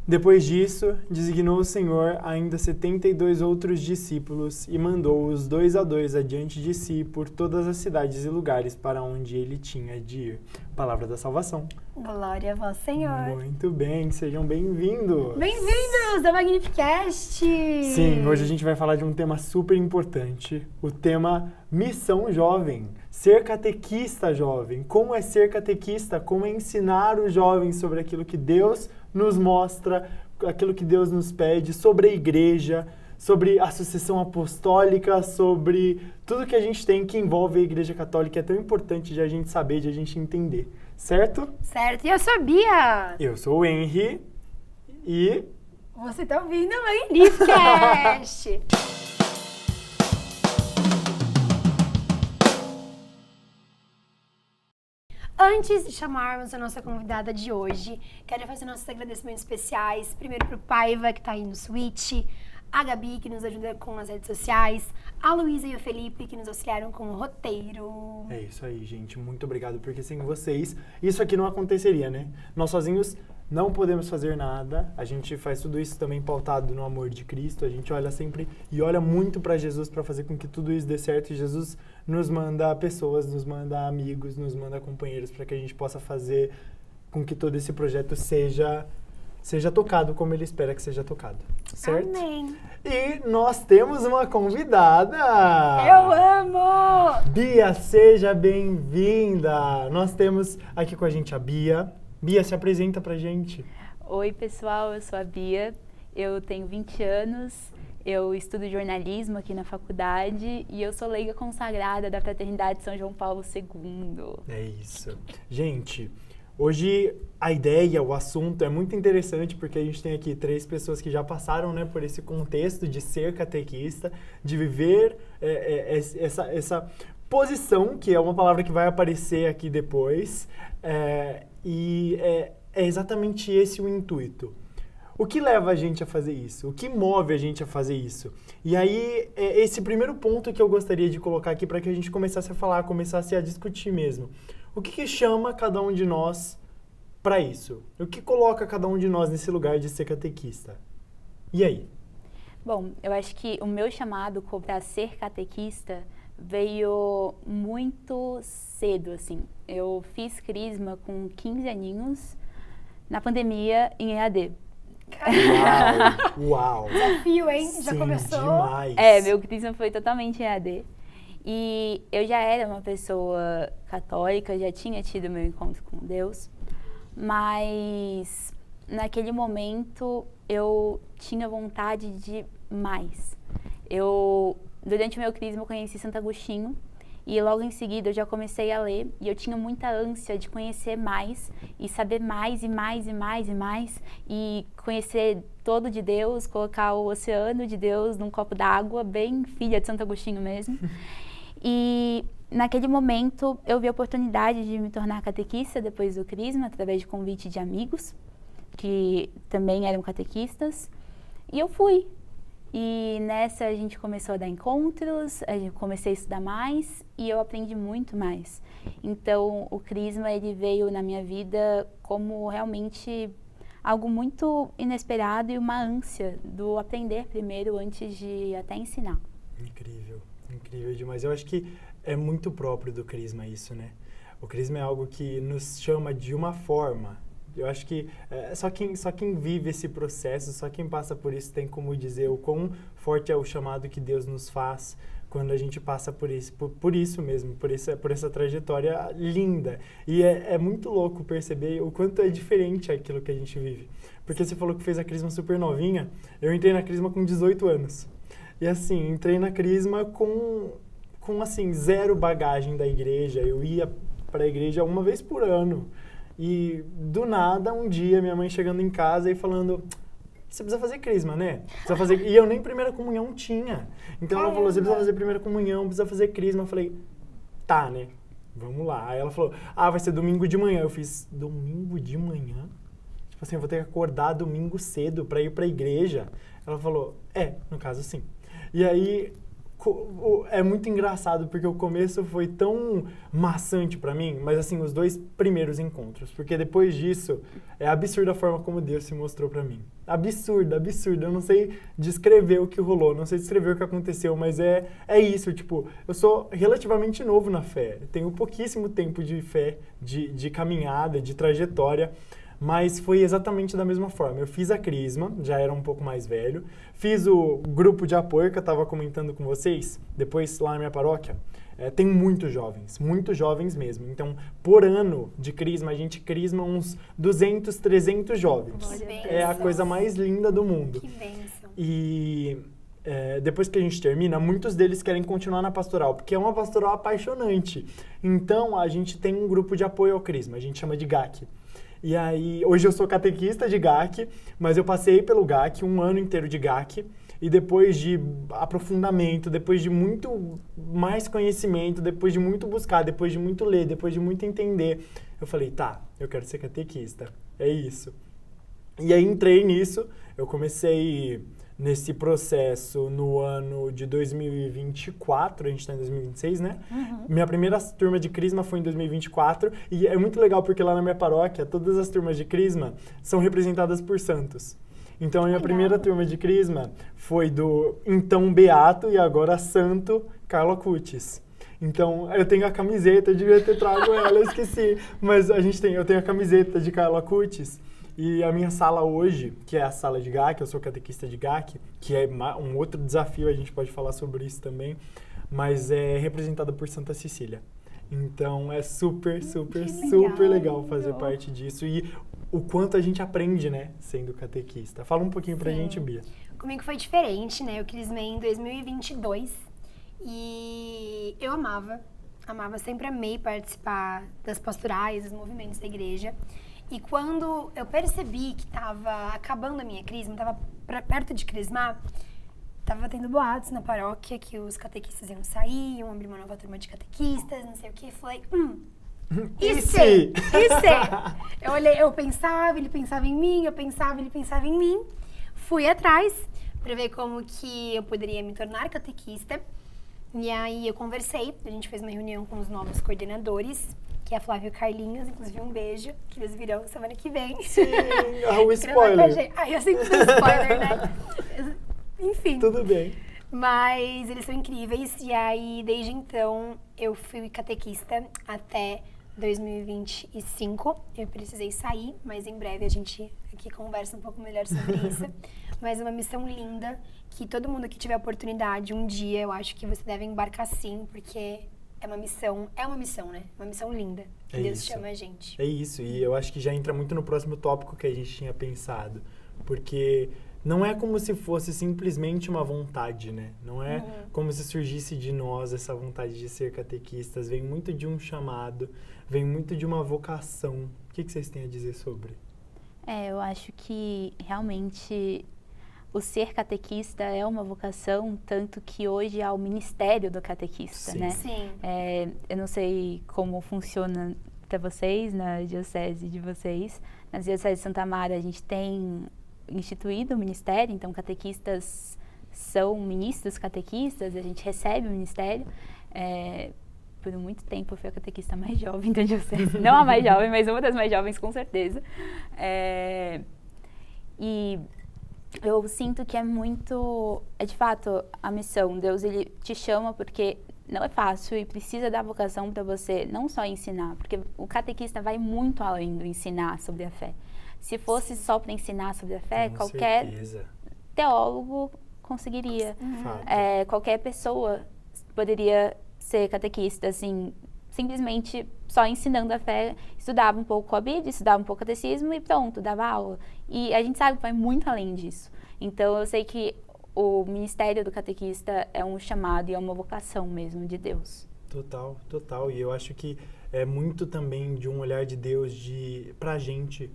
Depois disso, designou o Senhor ainda 72 outros discípulos e mandou-os 2 a 2 adiante de si por todas as cidades e lugares para onde ele tinha de ir. Palavra da salvação. Glória a vós, Senhor. Muito bem, sejam bem-vindos. Bem-vindos ao Magnificast. Sim, hoje a gente vai falar de um tema super importante, o tema Missão Jovem. Ser catequista jovem. Como é ser catequista? Como é ensinar os jovens sobre aquilo que Deus nos mostra, aquilo que Deus nos pede, sobre a igreja, sobre a sucessão apostólica, sobre tudo que a gente tem que envolve a Igreja Católica. É tão importante de a gente saber, de a gente entender, certo? Certo, e eu sabia. Eu sou o Henry e... Você tá ouvindo o Magnificast. Antes de chamarmos a nossa convidada de hoje, quero fazer nossos agradecimentos especiais. Primeiro pro Paiva, que tá aí no Switch, a Gabi, que nos ajuda com as redes sociais, a Luísa e o Felipe, que nos auxiliaram com o roteiro. É isso aí, gente. Muito obrigado, porque sem vocês, isso aqui não aconteceria, né? Nós sozinhos não podemos fazer nada. A gente faz tudo isso também pautado no amor de Cristo. A gente olha sempre e olha muito para Jesus para fazer com que tudo isso dê certo. E Jesus nos manda pessoas, nos manda amigos, nos manda companheiros para que a gente possa fazer com que todo esse projeto seja tocado como ele espera que seja tocado, certo? Amém. E nós temos uma convidada! Eu amo! Bia, seja bem-vinda! Nós temos aqui com a gente a Bia. Bia, se apresenta pra gente. Oi, pessoal, eu sou a Bia, eu tenho 20 anos, eu estudo jornalismo aqui na faculdade e eu sou leiga consagrada da Fraternidade São João Paulo II. É isso. Gente, hoje a ideia, o assunto é muito interessante porque a gente tem aqui 3 pessoas que já passaram, né, por esse contexto de ser catequista, de viver essa posição, que é uma palavra que vai aparecer aqui depois, e é exatamente esse o intuito. O que leva a gente a fazer isso? O que move a gente a fazer isso? E aí, esse primeiro ponto que eu gostaria de colocar aqui para que a gente começasse a falar, começasse a discutir mesmo. O que chama cada um de nós para isso? O que coloca cada um de nós nesse lugar de ser catequista? E aí? Bom, eu acho que o meu chamado para ser catequista veio muito cedo, assim. Eu fiz crisma com 15 aninhos, na pandemia, em EAD. Uau! Desafio, hein? Já Sim, começou? Demais. Meu crisma foi totalmente em EAD. E eu já era uma pessoa católica, já tinha tido meu encontro com Deus, mas naquele momento eu tinha vontade de mais. Durante o meu crisma eu conheci Santo Agostinho e logo em seguida eu já comecei a ler e eu tinha muita ânsia de conhecer mais e saber mais e mais e mais e mais e conhecer todo de Deus, colocar o oceano de Deus num copo d'água, bem filha de Santo Agostinho mesmo. E naquele momento eu vi a oportunidade de me tornar catequista depois do crisma, através de convite de amigos que também eram catequistas, e eu fui. E nessa a gente começou a dar encontros, comecei a estudar mais e eu aprendi muito mais. Então o crisma ele veio na minha vida como realmente algo muito inesperado e uma ânsia do aprender primeiro antes de até ensinar. Incrível, incrível demais. Eu acho que é muito próprio do crisma isso, né? O crisma é algo que nos chama de uma forma. Eu acho que só quem vive esse processo, só quem passa por isso tem como dizer o quão forte é o chamado que Deus nos faz quando a gente passa por isso mesmo, por essa trajetória linda. E é muito louco perceber o quanto é diferente aquilo que a gente vive. Porque você falou que fez a crisma super novinha, eu entrei na crisma com 18 anos. E assim, entrei na crisma com assim, zero bagagem da igreja. Eu ia para a igreja uma vez por ano. E do nada, um dia, minha mãe chegando em casa e falando: você precisa fazer crisma, né? Precisa fazer... E eu nem primeira comunhão tinha. Então ela falou: você precisa fazer primeira comunhão, precisa fazer crisma. Eu falei: tá, né? Vamos lá. Aí ela falou: vai ser domingo de manhã. Eu fiz: domingo de manhã? Tipo assim, eu vou ter que acordar domingo cedo pra ir pra igreja. Ela falou: no caso sim. E aí É muito engraçado, porque o começo foi tão maçante pra mim, mas assim, os 2 primeiros encontros, porque depois disso, é absurda a forma como Deus se mostrou pra mim. Absurda, absurda. Eu não sei descrever o que rolou, não sei descrever o que aconteceu, mas é isso, tipo, eu sou relativamente novo na fé, tenho pouquíssimo tempo de fé, de caminhada, de trajetória, mas foi exatamente da mesma forma. Eu fiz a Crisma, já era um pouco mais velho, fiz o grupo de apoio que eu estava comentando com vocês, depois lá na minha paróquia, tem muitos jovens mesmo. Então, por ano de Crisma, a gente crisma uns 200, 300 jovens. É a coisa mais linda do mundo. Que bênção. E depois que a gente termina, muitos deles querem continuar na pastoral, porque é uma pastoral apaixonante. Então, a gente tem um grupo de apoio ao Crisma, a gente chama de GAC. E aí, hoje eu sou catequista de GAC, mas eu passei pelo GAC, um ano inteiro de GAC, e depois de aprofundamento, depois de muito mais conhecimento, depois de muito buscar, depois de muito ler, depois de muito entender, eu falei, tá, eu quero ser catequista, é isso. E aí entrei nisso, eu comecei nesse processo no ano de 2024, a gente está em 2026, né? Uhum. Minha primeira turma de Crisma foi em 2024 e é muito legal porque lá na minha paróquia, todas as turmas de Crisma são representadas por santos. Então, a minha primeira turma de Crisma foi do então beato e agora santo Carlo Acutis. Então, eu tenho a camiseta, eu devia ter trago ela, eu esqueci. Mas eu tenho a camiseta de Carlo Acutis. E a minha sala hoje, que é a sala de GAC, eu sou catequista de GAC, que é um outro desafio, a gente pode falar sobre isso também, mas é representada por Santa Cecília. Então, é super legal fazer parte disso. E o quanto a gente aprende, né, sendo catequista. Fala um pouquinho pra gente, Bia. Comigo foi diferente, né? Eu crismei em 2022 e eu amava, sempre amei participar das pastorais, dos movimentos da igreja. E quando eu percebi que estava acabando a minha crisma, estava perto de crismar, estava tendo boatos na paróquia que os catequistas iam sair, iam abrir uma nova turma de catequistas, não sei o que. Falei, e se? Eu pensava, ele pensava em mim, eu pensava, ele pensava em mim. Fui atrás para ver como que eu poderia me tornar catequista. E aí eu conversei, a gente fez uma reunião com os novos coordenadores, que é a Flávia e o Carlinhos, inclusive um beijo, que eles virão semana que vem. Sim, o spoiler. Eu sempre dou spoiler, né? Enfim. Tudo bem. Mas eles são incríveis, e aí desde então eu fui catequista até 2025. Eu precisei sair, mas em breve a gente aqui conversa um pouco melhor sobre isso. Mas é uma missão linda, que todo mundo que tiver oportunidade um dia, eu acho que você deve embarcar sim, porque é uma missão, né? Uma missão linda, que Deus chama a gente. É isso, e eu acho que já entra muito no próximo tópico que a gente tinha pensado, porque não é como se fosse simplesmente uma vontade, né? Não é como se surgisse de nós essa vontade de ser catequistas, vem muito de um chamado, vem muito de uma vocação. O que vocês têm a dizer sobre? Eu acho que realmente o ser catequista é uma vocação, tanto que hoje há o ministério do catequista, Sim. né? Sim. Eu não sei como funciona para vocês, na diocese de vocês. Na diocese de Santa Amaro, a gente tem instituído o ministério, então catequistas são ministros catequistas, a gente recebe o ministério. Por muito tempo eu fui a catequista mais jovem da diocese. Não a mais jovem, mas uma das mais jovens, com certeza. E eu sinto que é de fato, a missão. Deus, ele te chama porque não é fácil e precisa dar vocação para você não só ensinar, porque o catequista vai muito além do ensinar sobre a fé. Se fosse só para ensinar sobre a fé, Com qualquer certeza. teólogo conseguiria. Qualquer pessoa poderia ser catequista, assim, simplesmente só ensinando a fé, estudava um pouco a Bíblia, estudava um pouco o catecismo e pronto, dava aula. E a gente sabe que vai muito além disso. Então, eu sei que o ministério do catequista é um chamado e é uma vocação mesmo de Deus. Total, total. E eu acho que é muito também de um olhar de Deus pra gente.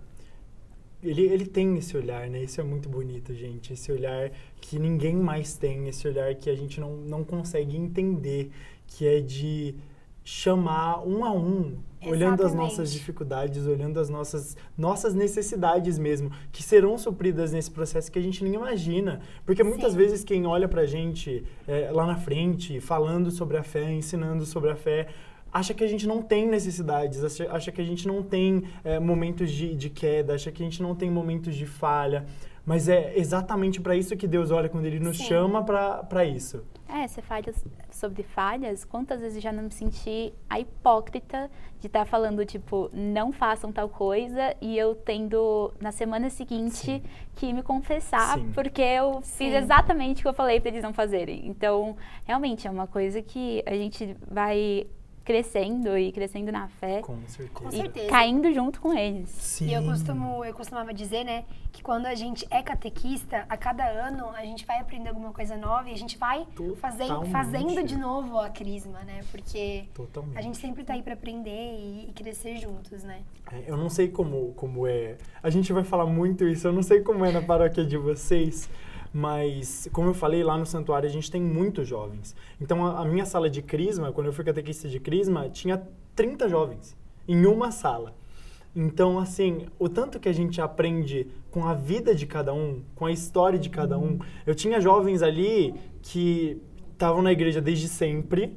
Ele tem esse olhar, né? Isso é muito bonito, gente. Esse olhar que ninguém mais tem, esse olhar que a gente não consegue entender, que é de chamar um a um olhando as Exatamente. nossas dificuldades, olhando as nossas necessidades mesmo, que serão supridas nesse processo que a gente nem imagina. Porque muitas Sim. vezes quem olha pra gente lá na frente, falando sobre a fé, ensinando sobre a fé, acha que a gente não tem necessidades, acha que a gente não tem momentos de queda, acha que a gente não tem momentos de falha. Mas é exatamente para isso que Deus olha quando Ele nos Sim. chama para isso. Você fala sobre falhas, quantas vezes eu já não me senti a hipócrita de estar falando, tipo, não façam tal coisa e eu tendo, na semana seguinte, Sim. que me confessar Sim. porque eu fiz exatamente o que eu falei para eles não fazerem. Então, realmente, é uma coisa que a gente vai crescendo e crescendo na fé Com certeza. Com e certeza. caindo junto com eles. Sim. E eu costumava dizer, né, que quando a gente é catequista, a cada ano a gente vai aprender alguma coisa nova e a gente vai Totalmente. fazendo de novo a crisma, né? Porque Totalmente. a gente sempre tá aí pra aprender e crescer juntos, né? Eu não sei como é. A gente vai falar muito isso, eu não sei como é na paróquia de vocês, mas como eu falei, lá no santuário a gente tem muitos jovens. Então a minha sala de crisma, quando eu fui catequista de crisma, tinha 30 jovens em uma sala. Então, assim, o tanto que a gente aprende com a vida de cada um, com a história de cada um. Eu tinha jovens ali que estavam na igreja desde sempre,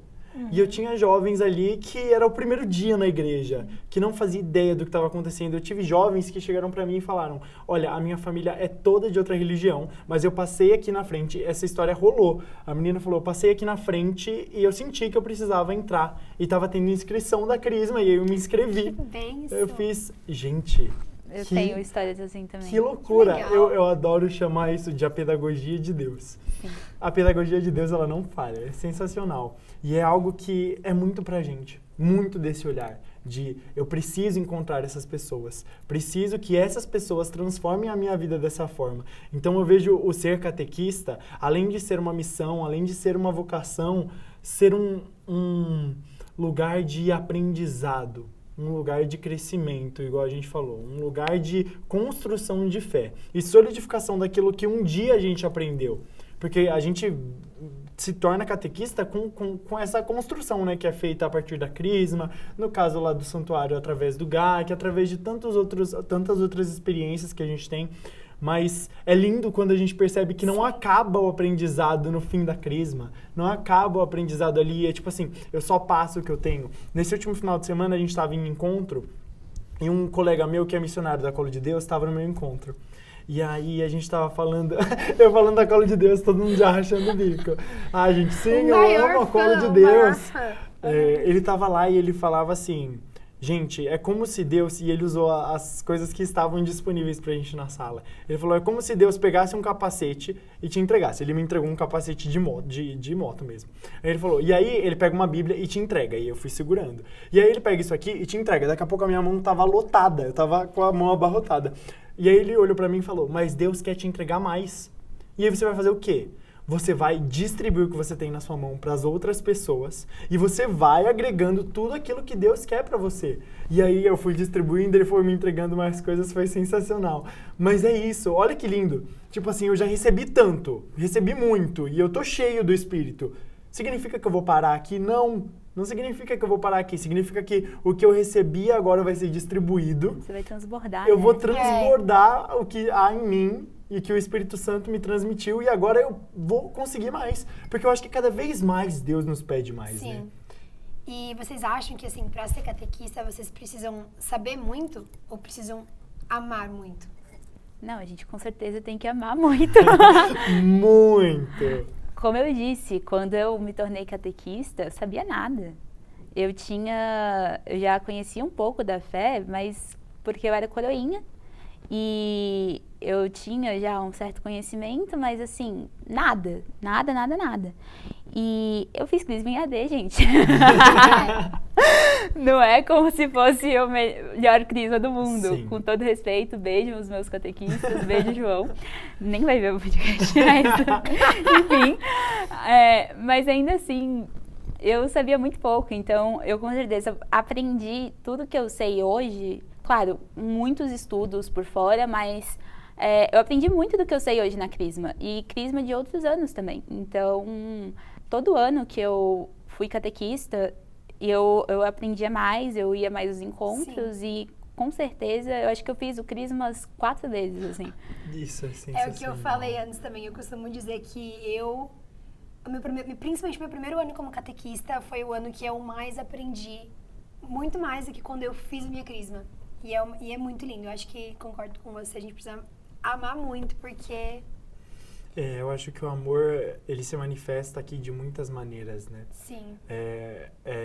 e eu tinha jovens ali que era o primeiro dia na igreja, que não fazia ideia do que estava acontecendo. Eu tive jovens que chegaram para mim e falaram: olha, a minha família é toda de outra religião, mas eu passei aqui na frente, essa história rolou. A menina falou: eu passei aqui na frente e eu senti que eu precisava entrar. E estava tendo inscrição da crisma, e aí eu me inscrevi. Bem isso. Eu fiz, gente, Eu que- tenho histórias assim também. que loucura! Que legal. Eu adoro chamar isso de a pedagogia de Deus. Sim. A pedagogia de Deus, ela não falha, é sensacional. E é algo que é muito pra gente, muito desse olhar de eu preciso encontrar essas pessoas, preciso que essas pessoas transformem a minha vida dessa forma. Então eu vejo o ser catequista, além de ser uma missão, além de ser uma vocação, ser um lugar de aprendizado, um lugar de crescimento, igual a gente falou, um lugar de construção de fé e solidificação daquilo que um dia a gente aprendeu. Porque a gente se torna catequista com essa construção, né, que é feita a partir da crisma, no caso lá do santuário através do GAC, através de tantas outras experiências que a gente tem. Mas é lindo quando a gente percebe que não acaba o aprendizado no fim da crisma, não acaba o aprendizado ali, é tipo assim, eu só passo o que eu tenho. Nesse último final de semana a gente estava em encontro e um colega meu que é missionário da Colo de Deus estava no meu encontro. E aí a gente tava falando, eu falando da Colo de Deus, todo mundo já rachando o bico. Ah, gente, sim, eu amo a Colo de Deus. Ele tava lá e ele falava assim: gente, é como se Deus, e ele usou as coisas que estavam disponíveis pra gente na sala. Ele falou: é como se Deus pegasse um capacete e te entregasse. Ele me entregou um capacete de moto mesmo. Aí ele falou: e aí ele pega uma Bíblia e te entrega. E eu fui segurando. E aí ele pega isso aqui e te entrega. Daqui a pouco a minha mão tava lotada, eu tava com a mão abarrotada. E aí ele olhou pra mim e falou: mas Deus quer te entregar mais. E aí você vai fazer o quê? Você vai distribuir o que você tem na sua mão para as outras pessoas e você vai agregando tudo aquilo que Deus quer para você. E aí eu fui distribuindo, ele foi me entregando mais coisas, foi sensacional. Mas é isso, olha que lindo. Tipo assim, eu já recebi tanto, recebi muito e eu tô cheio do Espírito. Significa que eu vou parar aqui? Não. Não significa que eu vou parar aqui. Significa que o que eu recebi agora vai ser distribuído. Você vai transbordar, Eu né? vou transbordar o que há em mim e que o Espírito Santo me transmitiu, e agora eu vou conseguir mais. Porque eu acho que cada vez mais Deus nos pede mais, Sim. né? E vocês acham que, assim, pra ser catequista, vocês precisam saber muito ou precisam amar muito? Não, a gente com certeza tem que amar muito. Muito! Como eu disse, quando eu me tornei catequista, eu sabia nada. Eu já conhecia um pouco da fé, mas porque eu era coroinha e eu tinha já um certo conhecimento, mas assim, nada. E eu fiz crisma em AD, gente. Não é como se fosse o melhor crisma do mundo. Sim. Com todo respeito, beijo aos meus catequistas, beijo, João. Nem vai ver o podcast, mas enfim. Mas ainda assim, eu sabia muito pouco, então eu com certeza aprendi tudo que eu sei hoje. Claro, muitos estudos por fora, mas eu aprendi muito do que eu sei hoje na crisma. E crisma de outros anos também. Então, todo ano que eu fui catequista, E eu aprendia mais, eu ia mais aos encontros e com certeza, eu acho que eu fiz o Crisma umas 4 vezes, assim. Isso é sensacional. É o que eu falei antes também, eu costumo dizer que principalmente meu primeiro ano como catequista foi o ano que eu mais aprendi, muito mais do que quando eu fiz a minha Crisma. E é muito lindo, eu acho que concordo com você, a gente precisa amar muito, porque... Eu acho que o amor, ele se manifesta aqui de muitas maneiras, né? Sim.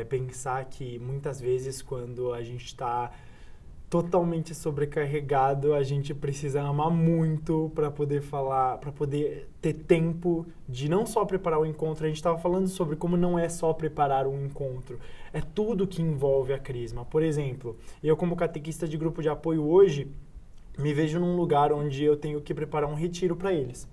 Pensar que muitas vezes quando a gente está totalmente sobrecarregado, a gente precisa amar muito para poder falar, para poder ter tempo de não só preparar o encontro. A gente estava falando sobre como não é só preparar um encontro, é tudo que envolve a Crisma. Por exemplo, eu como catequista de grupo de apoio hoje, me vejo num lugar onde eu tenho que preparar um retiro para eles.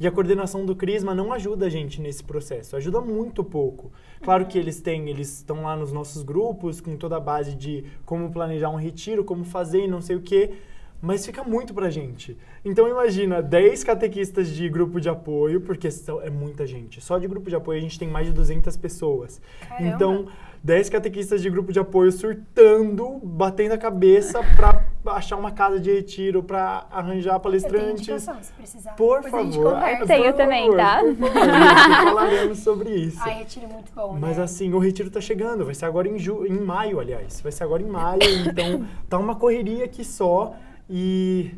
E a coordenação do Crisma não ajuda a gente nesse processo, ajuda muito pouco. Claro que eles estão lá nos nossos grupos, com toda a base de como planejar um retiro, como fazer e não sei o quê, mas fica muito pra gente. Então imagina, 10 catequistas de grupo de apoio, porque é muita gente. Só de grupo de apoio a gente tem mais de 200 pessoas. Caramba. Então, 10 catequistas de grupo de apoio surtando, batendo a cabeça pra achar uma casa de retiro, pra arranjar palestrantes. Eu tenho indicação, se precisar. Por Depois a gente favor. conversa. Tenho também, tá? Por favor, gente, falaremos sobre isso. Ai, retiro é muito bom, Mas né? assim, o retiro tá chegando, vai ser agora em maio, aliás. Vai ser agora em maio, então tá uma correria aqui só e...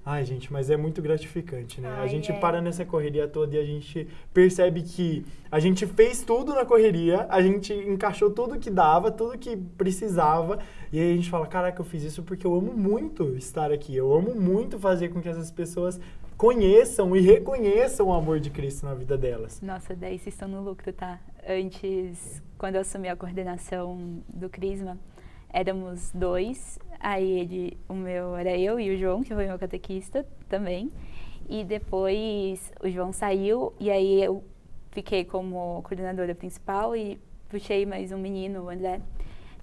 Ai, gente, mas é muito gratificante, né? A gente para nessa correria toda e a gente percebe que a gente fez tudo na correria, a gente encaixou tudo que dava, tudo que precisava, e aí a gente fala, caraca, eu fiz isso porque eu amo muito estar aqui, eu amo muito fazer com que essas pessoas conheçam e reconheçam o amor de Cristo na vida delas. Nossa, daí vocês estão no lucro, tá? Antes, quando eu assumi a coordenação do Crisma, éramos 2, aí era eu e o João, que foi meu catequista também, e depois o João saiu, e aí eu fiquei como coordenadora principal e puxei mais um menino, o André,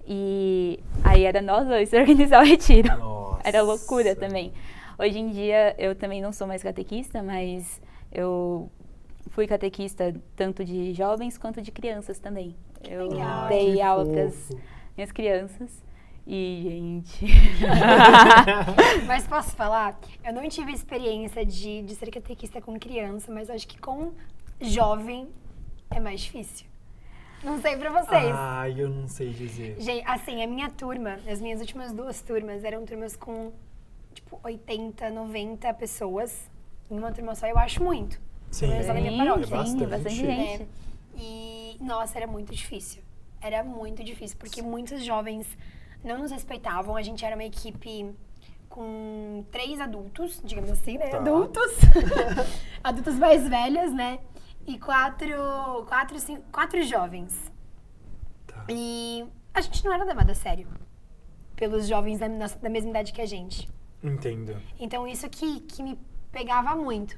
e aí era nós dois organizar o retiro. Nossa. Era loucura também. Hoje em dia eu também não sou mais catequista, mas eu fui catequista tanto de jovens quanto de crianças também. Eu legal. dei Que aula para fofo. minhas crianças e, gente... Mas posso falar? Eu não tive experiência de ser catequista com criança, mas acho que com jovem é mais difícil. Não sei pra vocês. Ai, eu não sei dizer. Gente, assim, a minha turma, as minhas últimas 2 turmas eram turmas com, tipo, 80, 90 pessoas. Em uma turma só eu acho muito. Sim, Pelo menos na minha paróquia. sim, bastante gente. Né? E, nossa, era muito difícil. Era muito difícil, porque muitos jovens não nos respeitavam. A gente era uma equipe com 3 adultos, digamos assim, né? Tá. Adultos. Adultos mais velhos, né? E 4 jovens. Tá. E a gente não era levado a sério pelos jovens da mesma idade que a gente. Entendo. Então isso que me pegava muito.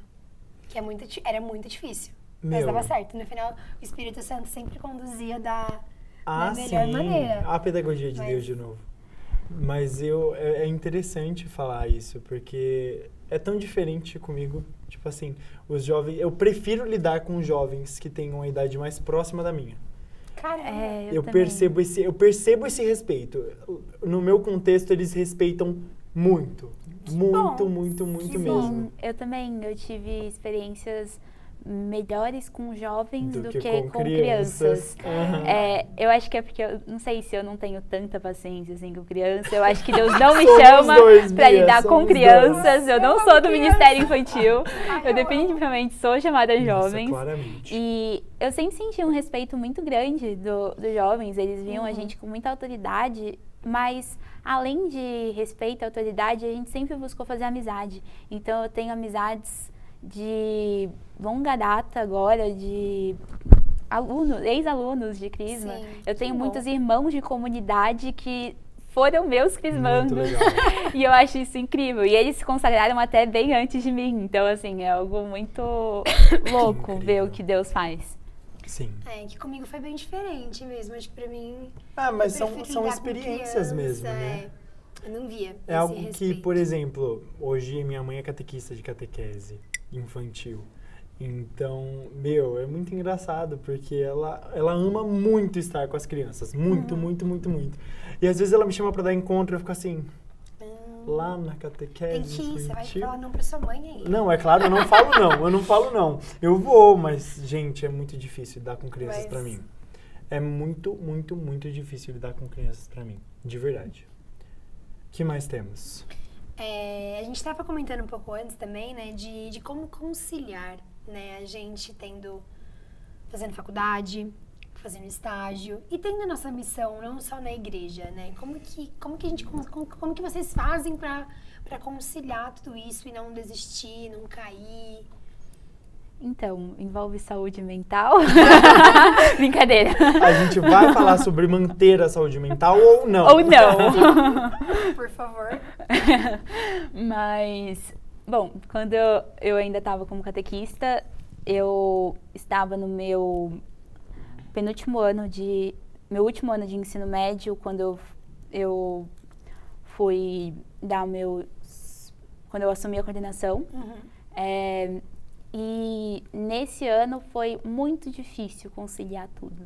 Que era muito difícil. Mas Meu. dava certo. No final, o Espírito Santo sempre conduzia da melhor Sim, maneira. a pedagogia de Mas- Deus de novo. Mas é interessante falar isso, porque é tão diferente comigo. Tipo assim, os jovens... Eu prefiro lidar com jovens que tenham uma idade mais próxima da minha. Caramba. Eu também. percebo esse respeito. No meu contexto, eles respeitam muito. Muito, bom. muito, muito Que mesmo. Sim, eu também. Eu tive experiências melhores com jovens do que com crianças. Aham. Eu acho que é porque, eu não sei se eu não tenho tanta paciência assim com criança, eu acho que Deus não me Somos chama dois, pra Bia, lidar com somos crianças, eu não Eu sou amo do criança. Ministério Infantil, Ai, eu eu definitivamente sou chamada Nossa, jovens. claramente. E eu sempre senti um respeito muito grande dos jovens, eles viam a gente com muita autoridade, mas além de respeito e autoridade, a gente sempre buscou fazer amizade. Então eu tenho amizades de longa data agora, de ex-alunos de Crisma. Sim, Eu tenho que bom. muitos irmãos de comunidade que foram meus crismandos. Muito legal. E eu acho isso incrível. E eles se consagraram até bem antes de mim. Então, assim, é algo muito louco ver Incrível. o que Deus faz. Sim. Que comigo foi bem diferente mesmo. Acho que pra mim... Mas eu são prefiro lidar com experiências criança, mesmo, né? Eu não via É esse algo que, respeito. por exemplo, hoje minha mãe é catequista de catequese infantil. Então, é muito engraçado, porque ela ama muito estar com as crianças. Muito, muito, muito, muito. E às vezes ela me chama pra dar encontro e eu fico assim, lá na catequese Você vai infantil. falar não pra sua mãe aí. Não, é claro, eu não falo não. Eu vou, mas, gente, é muito difícil lidar com crianças pra mim. É muito, muito, muito difícil lidar com crianças pra mim, de verdade. O que mais temos? A gente estava comentando um pouco antes também, né, de como conciliar, né, a gente fazendo faculdade, fazendo estágio e tendo a nossa missão, não só na igreja, né? Como que vocês fazem para conciliar tudo isso e não desistir, não cair? Então, envolve saúde mental? Brincadeira. A gente vai falar sobre manter a saúde mental ou não? Ou não. Por favor. Mas, bom, quando eu ainda estava como catequista, eu estava no meu último ano de ensino médio, quando eu fui quando eu assumi a coordenação. E nesse ano foi muito difícil conciliar tudo,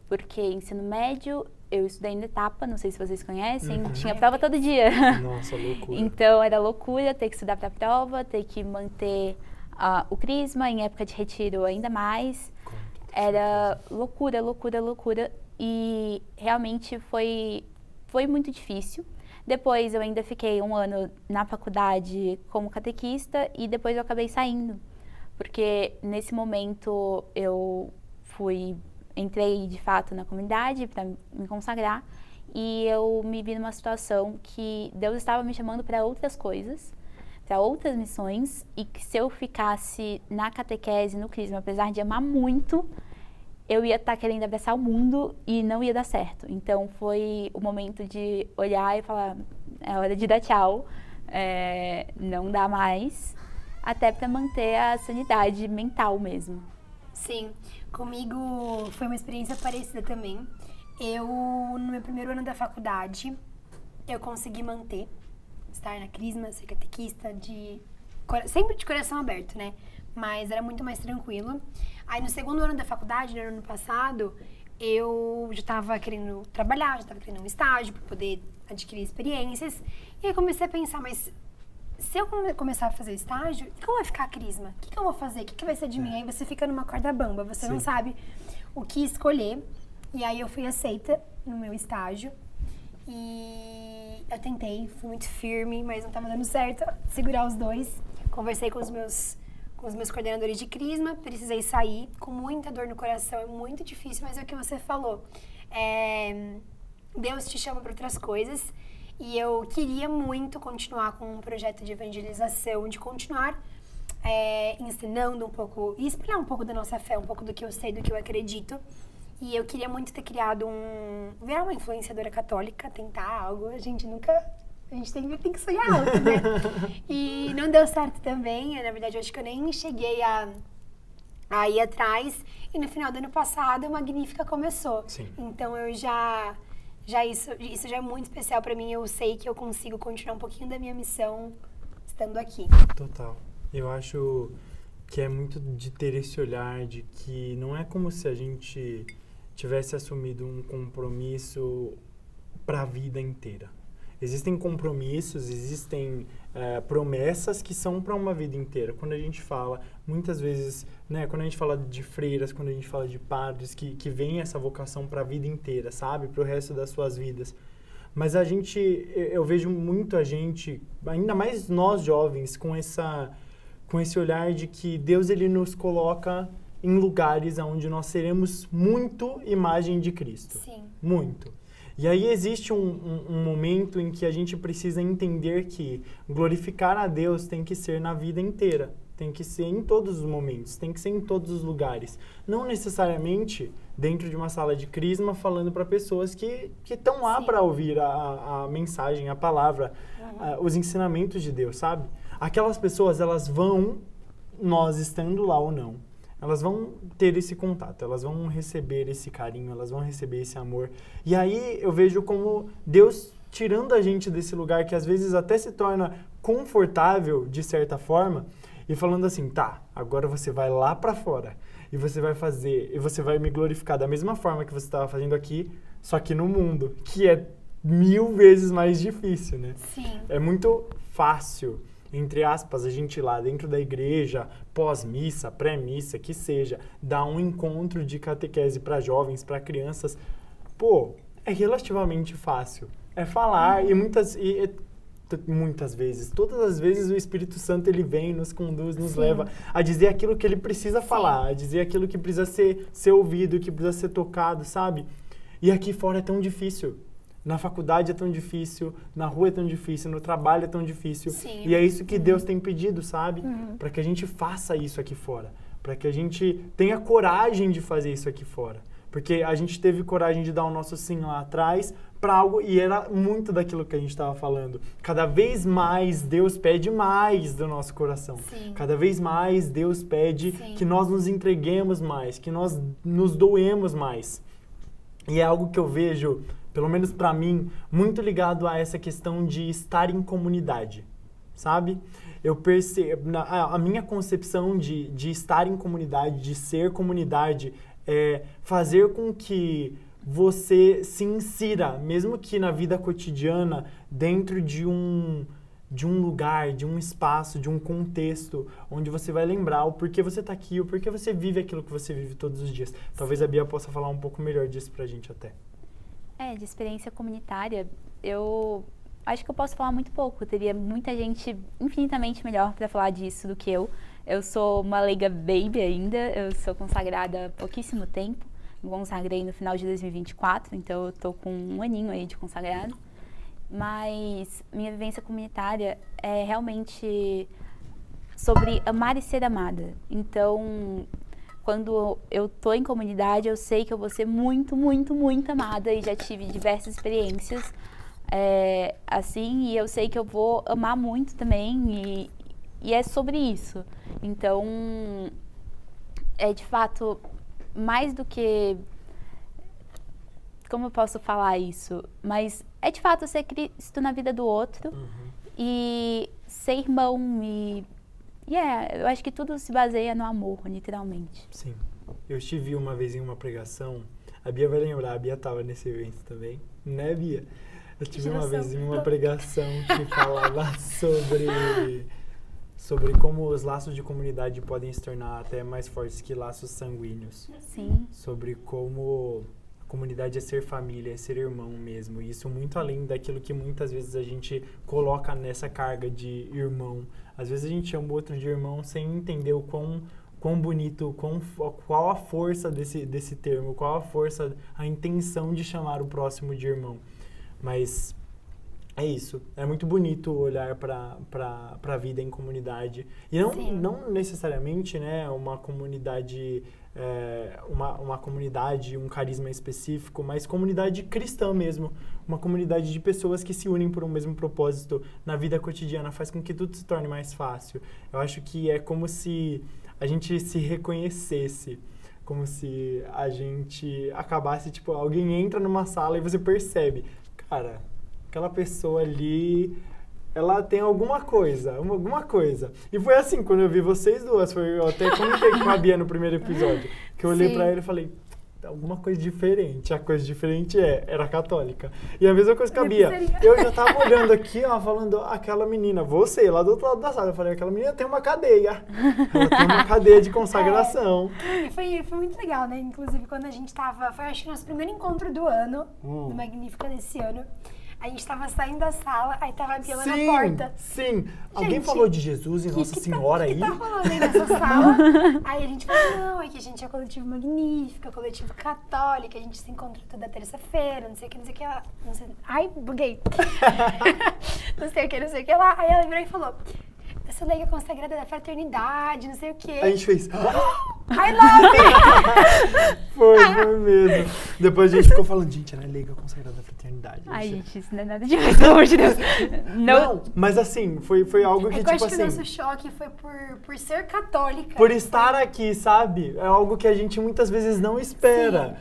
porque ensino médio eu estudei na etapa, não sei se vocês conhecem, tinha prova todo dia. Nossa, loucura. Então era loucura ter que estudar para a prova, ter que manter o crisma, em época de retiro ainda mais. Era loucura, loucura, loucura, e realmente foi muito difícil. Depois eu ainda fiquei um ano na faculdade como catequista e depois eu acabei saindo. Porque nesse momento eu entrei de fato na comunidade para me consagrar e eu me vi numa situação que Deus estava me chamando para outras coisas, para outras missões, e que se eu ficasse na catequese, no crisma, apesar de amar muito, eu ia estar querendo abraçar o mundo e não ia dar certo. Então foi o momento de olhar e falar, é hora de dar tchau, não dá mais. Até para manter a sanidade mental mesmo. Sim, comigo foi uma experiência parecida também. No meu primeiro ano da faculdade, eu consegui estar na crisma, ser catequista, sempre de coração aberto, né? Mas era muito mais tranquilo. Aí no segundo ano da faculdade, no ano passado, eu já estava querendo trabalhar, já estava querendo um estágio para poder adquirir experiências. E aí comecei a pensar, mas se eu começar a fazer estágio, como vai ficar a crisma? O que eu vou fazer? O que vai ser de mim? Aí você fica numa corda bamba, você não sabe o que escolher. E aí eu fui aceita no meu estágio. E eu tentei, fui muito firme, mas não estava dando certo segurar os dois. Conversei com os meus coordenadores de crisma, precisei sair com muita dor no coração, é muito difícil, mas é o que você falou. Deus te chama para outras coisas. E eu queria muito continuar com um projeto de evangelização, de continuar ensinando um pouco, e espalhar um pouco da nossa fé, um pouco do que eu sei, do que eu acredito. E eu queria muito ter criado virar uma influenciadora católica, tentar algo. A gente tem que sonhar alto, né? E não deu certo também. Na verdade, eu acho que eu nem cheguei a ir atrás. E no final do ano passado, a Magnífica começou. Sim. Então eu isso já é muito especial pra mim. Eu sei que eu consigo continuar um pouquinho da minha missão estando aqui. Total. Eu acho que é muito de ter esse olhar de que não é como se a gente tivesse assumido um compromisso para a vida inteira. Existem compromissos, existem promessas que são para uma vida inteira. Quando a gente fala, muitas vezes, né, quando a gente fala de freiras, quando a gente fala de padres, que vem essa vocação para a vida inteira, sabe? Para o resto das suas vidas. Mas eu vejo muito a gente, ainda mais nós jovens, com esse olhar de que Deus ele nos coloca em lugares onde nós seremos muito imagem de Cristo. Sim. Muito. E aí existe um momento em que a gente precisa entender que glorificar a Deus tem que ser na vida inteira, tem que ser em todos os momentos, tem que ser em todos os lugares. Não necessariamente dentro de uma sala de crisma falando para pessoas que estão lá para ouvir a mensagem, a palavra, os ensinamentos de Deus, sabe? Aquelas pessoas, elas vão, nós estando lá ou não, elas vão ter esse contato, elas vão receber esse carinho, elas vão receber esse amor. E aí eu vejo como Deus tirando a gente desse lugar que às vezes até se torna confortável, de certa forma, e falando assim, tá, agora você vai lá pra fora e você vai fazer, e você vai me glorificar da mesma forma que você estava fazendo aqui, só que no mundo, que é 1000 vezes mais difícil, né? Sim. É muito fácil, entre aspas, a gente ir lá dentro da igreja, pós-missa, pré-missa, que seja, dar um encontro de catequese para jovens, para crianças. Pô, é relativamente fácil. É falar e muitas vezes, todas as vezes o Espírito Santo ele vem, nos conduz, nos leva a dizer aquilo que ele precisa falar, a dizer aquilo que precisa ser ouvido, que precisa ser tocado, sabe? E aqui fora é tão difícil. Na faculdade é tão difícil, na rua é tão difícil, no trabalho é tão difícil. Sim. E é isso que Deus tem pedido, sabe? Para que a gente faça isso aqui fora. Para que a gente tenha coragem de fazer isso aqui fora. Porque a gente teve coragem de dar o nosso sim lá atrás para algo, e era muito daquilo que a gente estava falando. Cada vez mais Deus pede mais do nosso coração. Sim. Cada vez mais Deus pede Sim. que nós nos entreguemos mais, que nós nos doemos mais. E é algo que eu vejo, pelo menos para mim, muito ligado a essa questão de estar em comunidade, sabe? Eu percebo, a minha concepção de estar em comunidade, de ser comunidade, é fazer com que você se insira, mesmo que na vida cotidiana, dentro de um lugar, de um espaço, de um contexto, onde você vai lembrar o porquê você está aqui, o porquê você vive aquilo que você vive todos os dias. Talvez a Bia possa falar um pouco melhor disso pra gente até. De experiência comunitária, eu acho que eu posso falar muito pouco. Teria muita gente infinitamente melhor para falar disso do que eu. Eu sou uma leiga baby ainda, eu sou consagrada há pouquíssimo tempo. Me consagrei no final de 2024, então eu tô com 1 aninho aí de consagrado. Mas minha vivência comunitária é realmente sobre amar e ser amada. Então, quando eu tô em comunidade, eu sei que eu vou ser muito, muito, muito amada, e já tive diversas experiências assim, e eu sei que eu vou amar muito também, e é sobre isso. Então, é de fato mais do que... Como eu posso falar isso? Mas é de fato ser Cristo na vida do outro, e ser irmão, eu acho que tudo se baseia no amor, literalmente. Sim. Eu estive uma vez em uma pregação, a Bia vai lembrar, a Bia estava nesse evento também, né, Bia? Eu estive uma vez em uma pregação que falava sobre como os laços de comunidade podem se tornar até mais fortes que laços sanguíneos. Sim. Sobre como a comunidade é ser família, é ser irmão mesmo. E isso muito além daquilo que muitas vezes a gente coloca nessa carga de irmão. Às vezes a gente chama o outro de irmão sem entender o quão bonito, qual a força desse termo, qual a força, a intenção de chamar o próximo de irmão. Mas é isso. É muito bonito olhar para a vida em comunidade. E não necessariamente, né, uma comunidade, uma comunidade, um carisma específico, mas comunidade cristã mesmo. Uma comunidade de pessoas que se unem por um mesmo propósito na vida cotidiana. Faz com que tudo se torne mais fácil. Eu acho que é como se a gente se reconhecesse. Como se a gente acabasse, tipo, alguém entra numa sala e você percebe, cara, aquela pessoa ali, ela tem alguma coisa. E foi assim, quando eu vi vocês duas, eu até comentei com a Bia no primeiro episódio, que eu olhei pra ele e falei, alguma coisa diferente. A coisa diferente era católica. E a mesma coisa com a Bia. Eu já tava olhando aqui, ó, falando, aquela menina, você, lá do outro lado da sala, eu falei, aquela menina tem uma cadeia. Ela tem uma cadeia de consagração. E foi muito legal, né? Inclusive, quando a gente tava, foi acho que nosso primeiro encontro do ano, do Magnífica desse ano. A gente tava saindo da sala, aí tava a Bia lá na porta. Sim, alguém falou de Jesus e Nossa Senhora aí? O que tá rolando aí nessa sala? Aí a gente falou, não, é que a gente é coletivo Magnífica, coletivo católico, a gente se encontra toda terça-feira, não sei o que lá. Não sei, ai, buguei. não sei o que lá. Aí ela virou e falou, eu sou leiga consagrada da fraternidade, não sei o que. A gente fez... I love it! Foi mesmo. Depois a gente ficou falando, gente, ela é leiga consagrada da fraternidade. Ai, gente, isso não é nada demais, pelo amor de Deus. Não, mas assim, foi algo que, eu tipo acho assim... que o nosso choque foi por ser católica. Por estar aqui, sabe? É algo que a gente muitas vezes não espera. Sim.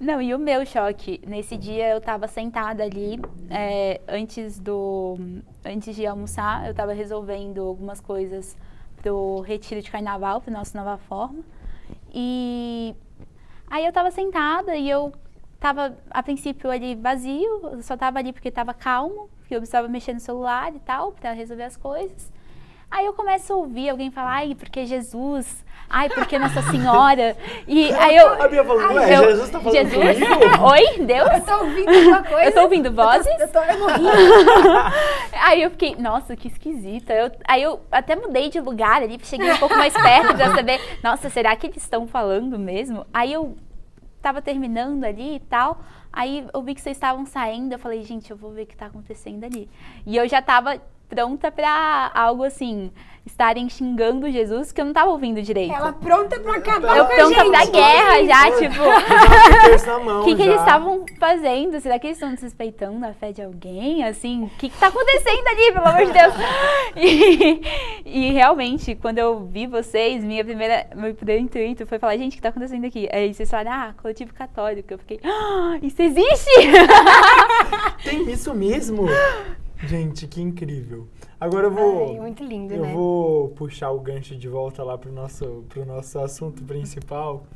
Não, e o meu choque, nesse dia eu tava sentada ali, antes de almoçar, eu tava resolvendo algumas coisas pro retiro de carnaval, pro nosso Nova Forma. E aí eu tava sentada e eu tava, a princípio, ali vazio, eu só tava ali porque tava calmo, porque eu precisava mexer no celular e tal, pra resolver as coisas. Aí eu começo a ouvir alguém falar, ai, porque Jesus, ai, porque Nossa Senhora. E aí eu... A Bia falou, ué, Jesus tá falando Jesus? comigo? Oi, Deus? Eu tô ouvindo alguma coisa. Eu tô ouvindo vozes? Eu não ouvi. Aí eu fiquei, nossa, que esquisita. Aí eu até mudei de lugar ali, cheguei um pouco mais perto pra saber, nossa, será que eles estão falando mesmo? Aí eu tava terminando ali e tal, aí eu vi que vocês estavam saindo, eu falei, gente, eu vou ver o que tá acontecendo ali. E eu já tava pronta pra algo assim, estarem xingando Jesus, que eu não tava ouvindo direito. Ela pronta pra acabar Eu com a pronta gente. pra guerra já, tipo... O que eles estavam fazendo? Será que eles estão desrespeitando a fé de alguém? Assim, o que tá acontecendo ali, pelo amor de Deus? E realmente, quando eu vi vocês, meu primeiro intuito foi falar, gente, o que tá acontecendo aqui? Aí vocês falaram, coletivo católico. Eu fiquei, isso existe? Tem isso mesmo? Gente, que incrível. Agora eu vou... Ai, muito lindo, eu né? vou puxar o gancho de volta lá pro nosso assunto principal,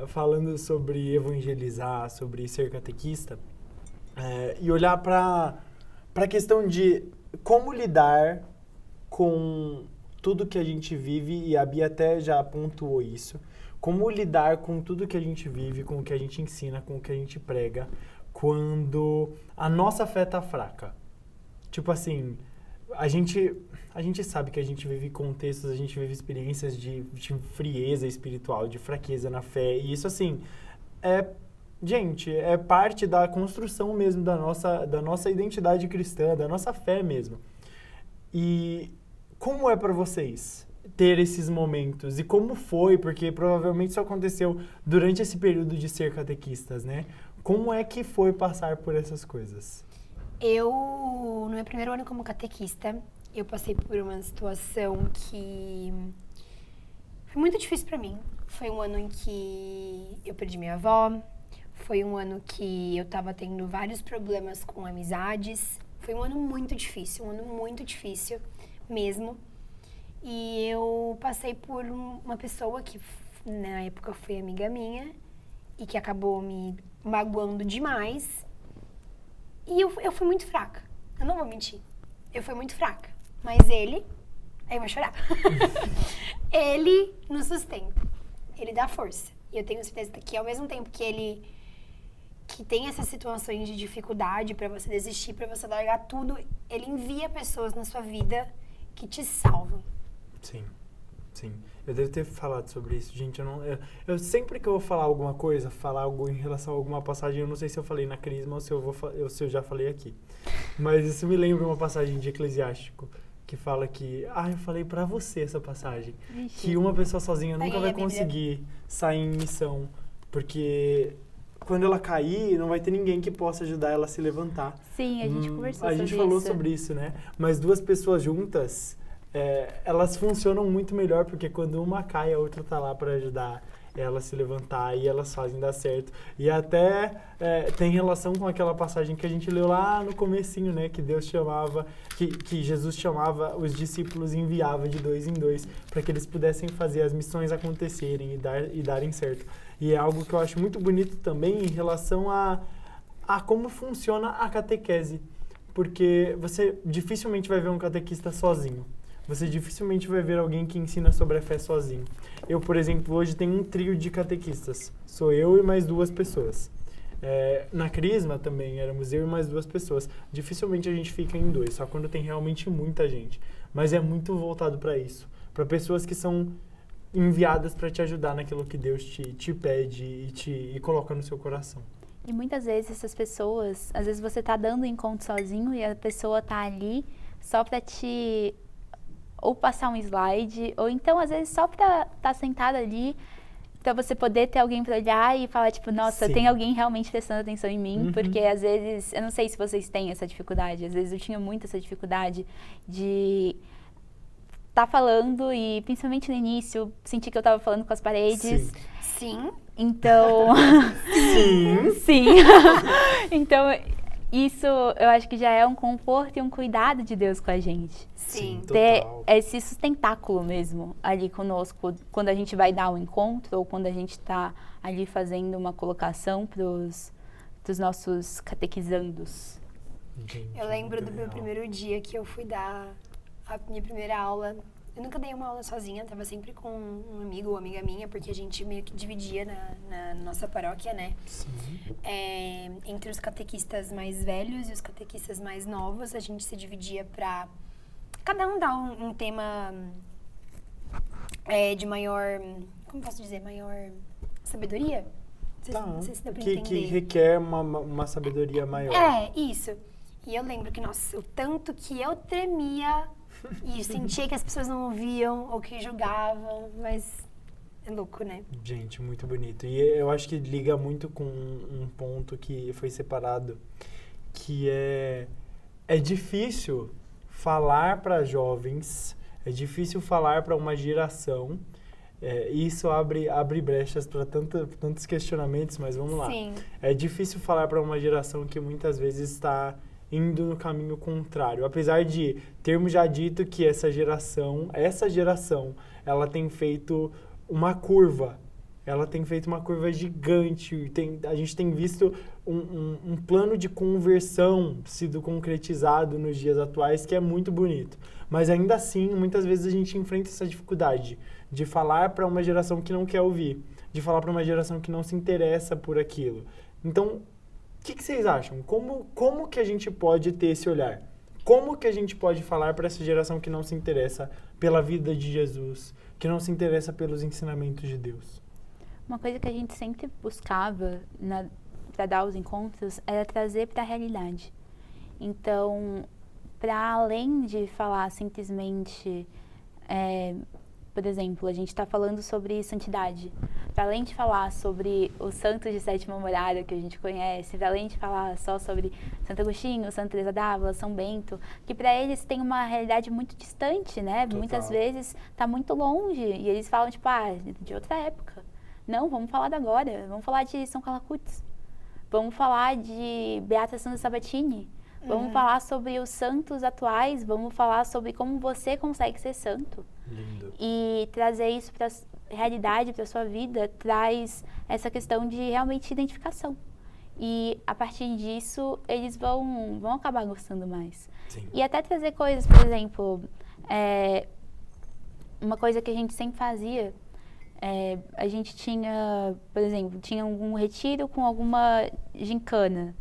falando sobre evangelizar, sobre ser catequista, e olhar para a questão de como lidar com tudo que a gente vive, e a Bia até já pontuou isso, como lidar com tudo que a gente vive, com o que a gente ensina, com o que a gente prega, quando a nossa fé tá fraca. Tipo assim, a gente sabe que a gente vive contextos, a gente vive experiências de frieza espiritual, de fraqueza na fé. E isso, assim, é parte da construção mesmo da nossa identidade cristã, da nossa fé mesmo. E como é para vocês ter esses momentos? E como foi? Porque provavelmente isso aconteceu durante esse período de ser catequistas, né? Como é que foi passar por essas coisas? No meu primeiro ano como catequista, eu passei por uma situação que foi muito difícil pra mim. Foi um ano em que eu perdi minha avó, foi um ano que eu tava tendo vários problemas com amizades. Foi um ano muito difícil mesmo. E eu passei por uma pessoa que na época foi amiga minha e que acabou me magoando demais. E eu fui muito fraca. Eu não vou mentir. Eu fui muito fraca. Mas ele... Aí eu vou chorar. Ele nos sustenta. Ele dá força. E eu tenho certeza que ao mesmo tempo que ele... que tem essas situações de dificuldade pra você desistir, pra você largar tudo, ele envia pessoas na sua vida que te salvam. Sim. Eu devo ter falado sobre isso, gente. Eu sempre que eu vou falar alguma coisa, falar algo em relação a alguma passagem, eu não sei se eu falei na Crisma ou se eu já falei aqui. Mas isso me lembra uma passagem de Eclesiástico que fala que, eu falei pra você essa passagem, que uma pessoa sozinha nunca vai conseguir sair em missão, porque quando ela cair, não vai ter ninguém que possa ajudar ela a se levantar. Sim, a gente conversou sobre isso. A gente falou sobre isso, né? Mas duas pessoas juntas, elas funcionam muito melhor, porque quando uma cai, a outra tá lá para ajudar ela a se levantar e elas fazem dar certo. E até tem relação com aquela passagem que a gente leu lá no comecinho, né? Que Deus chamava, que Jesus chamava os discípulos e enviava de 2 em 2 para que eles pudessem fazer as missões acontecerem e darem certo. E é algo que eu acho muito bonito também em relação a como funciona a catequese. Porque você dificilmente vai ver um catequista sozinho. Você dificilmente vai ver alguém que ensina sobre a fé sozinho. Eu, por exemplo, hoje tenho um trio de catequistas. Sou eu e mais 2 pessoas. Na Crisma também éramos eu e mais 2 pessoas. Dificilmente a gente fica em 2, só quando tem realmente muita gente. Mas é muito voltado para isso. Para pessoas que são enviadas para te ajudar naquilo que Deus te pede e coloca no seu coração. E muitas vezes essas pessoas, às vezes você tá dando encontro sozinho e a pessoa tá ali só para te... ou passar um slide, ou então, às vezes, só pra estar sentada ali, pra você poder ter alguém pra olhar e falar, tipo, nossa, Sim. tem alguém realmente prestando atenção em mim, porque, às vezes, eu não sei se vocês têm essa dificuldade, às vezes eu tinha muito essa dificuldade de estar falando e, principalmente no início, sentir que eu tava falando com as paredes. Sim. Então... Sim. Sim. Então... isso eu acho que já é um conforto e um cuidado de Deus com a gente. Sim. Ter Total. esse sustentáculo mesmo ali conosco, quando a gente vai dar um encontro ou quando a gente está ali fazendo uma colocação pros nossos catequizandos. Gente, Eu lembro muito do meu legal. primeiro dia que eu fui dar a minha primeira aula. Eu nunca dei uma aula sozinha, tava sempre com um amigo ou amiga minha, porque a gente meio que dividia na nossa paróquia, né? Sim. Entre os catequistas mais velhos e os catequistas mais novos, a gente se dividia pra cada um dar um tema de maior, como posso dizer, maior sabedoria? Não sei se dá pra que entender. requer uma sabedoria maior. Isso. E eu lembro que, nossa, o tanto que eu tremia e sentia que as pessoas não ouviam ou que julgavam, mas é louco, né? Gente, muito bonito. E eu acho que liga muito com um ponto que foi separado, que é difícil falar para jovens, é difícil falar para uma geração, e isso abre brechas para tantos questionamentos, mas vamos lá. Sim. É difícil falar para uma geração que muitas vezes está indo no caminho contrário. Apesar de termos já dito que essa geração, ela tem feito uma curva. Ela tem feito uma curva gigante. A gente tem visto um plano de conversão sido concretizado nos dias atuais, que é muito bonito. Mas ainda assim, muitas vezes a gente enfrenta essa dificuldade de falar para uma geração que não quer ouvir, de falar para uma geração que não se interessa por aquilo. Então, o que vocês acham? Como que a gente pode ter esse olhar? Como que a gente pode falar para essa geração que não se interessa pela vida de Jesus, que não se interessa pelos ensinamentos de Deus? Uma coisa que a gente sempre buscava para dar os encontros era trazer para a realidade. Então, para além de falar simplesmente, por exemplo, a gente está falando sobre santidade. Para além de falar sobre os santos de sétima morada que a gente conhece, para além de falar só sobre Santo Agostinho, Santa Teresa d'Ávila, São Bento, que para eles tem uma realidade muito distante, né? Total. Muitas vezes está muito longe e eles falam tipo, de outra época. Não, vamos falar de agora. Vamos falar de São Calacutes. Vamos falar de Beata Santa Sabatini. Vamos falar sobre os santos atuais. Vamos falar sobre como você consegue ser santo. Lindo. E trazer isso para a realidade, para a sua vida, traz essa questão de realmente identificação. E a partir disso, eles vão acabar gostando mais. Sim. E até trazer coisas, por exemplo, uma coisa que a gente sempre fazia, a gente tinha, por exemplo, tinha algum retiro com alguma gincana.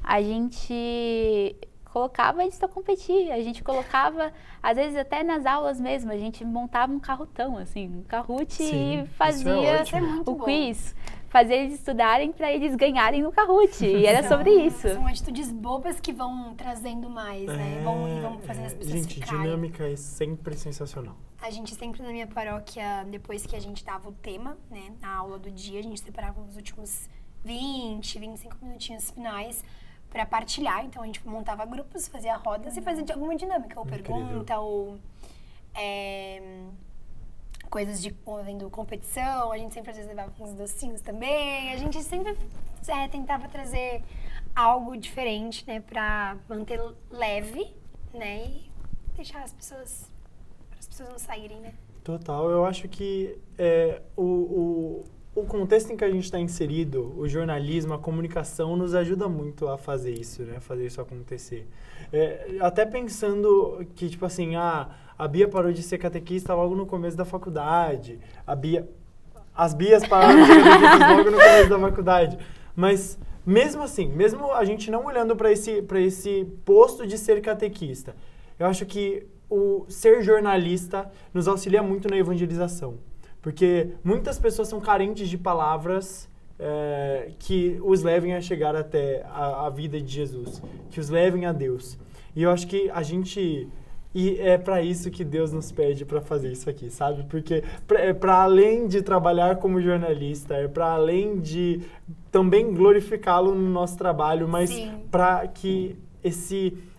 A gente colocava eles para competir, a gente colocava, às vezes até nas aulas mesmo, a gente montava um carrotão, assim, um carrute. Sim, e fazia Isso é muito o bom. quiz, fazer eles estudarem para eles ganharem no carrute, e era sobre isso. São atitudes bobas que vão trazendo mais, né? Vão fazendo as pessoas Gente, ficarem. dinâmica é sempre sensacional. A gente sempre na minha paróquia, depois que a gente dava o tema, né, a aula do dia, a gente separava os últimos 20, 25 minutinhos finais para partilhar. Então a gente montava grupos, fazia rodas e fazia alguma dinâmica, ou Incrível. pergunta, ou coisas de vendo competição. A gente sempre às vezes levava uns docinhos também. A gente sempre tentava trazer algo diferente, né, para manter leve, né, e deixar as pessoas não saírem, né? Total, eu acho que o contexto em que a gente está inserido, o jornalismo, a comunicação, nos ajuda muito a fazer isso, né? Fazer isso acontecer. Até pensando que, tipo assim, a Bia parou de ser catequista logo no começo da faculdade. As Bias pararam de ser catequistas logo no começo da faculdade. Mas, mesmo assim, mesmo a gente não olhando para esse posto de ser catequista, eu acho que o ser jornalista nos auxilia muito na evangelização. Porque muitas pessoas são carentes de palavras que os levem a chegar até a vida de Jesus, que os levem a Deus. E eu acho que e é para isso que Deus nos pede para fazer isso aqui, sabe? Porque para além de trabalhar como jornalista, é para além de também glorificá-lo no nosso trabalho, mas para que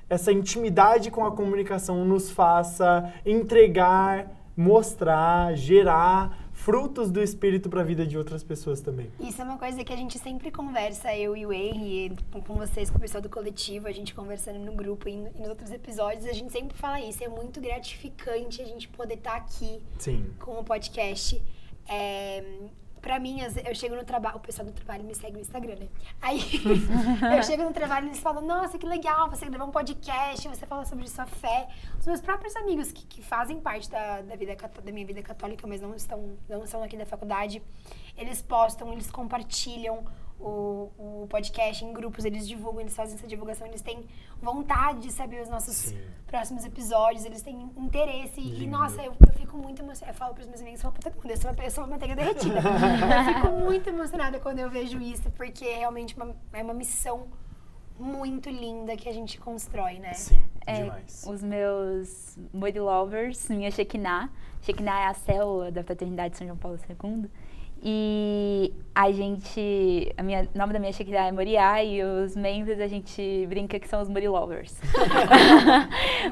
essa intimidade com a comunicação nos faça entregar, mostrar, gerar frutos do Espírito para a vida de outras pessoas também. Isso é uma coisa que a gente sempre conversa, eu e o Henry, com vocês, com o pessoal do coletivo, a gente conversando no grupo e nos outros episódios, a gente sempre fala isso. É muito gratificante a gente poder estar aqui Sim. com o podcast. Pra mim, eu chego no trabalho, o pessoal do trabalho me segue no Instagram, né? Aí eu chego no trabalho e eles falam, nossa, que legal, você gravou um podcast, você fala sobre sua fé. Os meus próprios amigos que fazem parte da minha vida católica, mas não são aqui da faculdade, eles postam, eles compartilham o podcast em grupos, eles divulgam, eles fazem essa divulgação, eles têm vontade de saber os nossos próximos episódios, eles têm interesse. Lindo. E, nossa, eu fico muito emocionada. Eu falo pros meus amigos, eu sou uma manteiga derretida. Eu fico muito emocionada quando eu vejo isso, porque realmente é uma missão muito linda que a gente constrói, né? Sim, demais. Os meus Mori Lovers, minha Shekinah. Shekinah é a célula da Fraternidade São João Paulo II. E o nome da minha Shekinah é Moriá e os membros a gente brinca que são os Mori Lovers.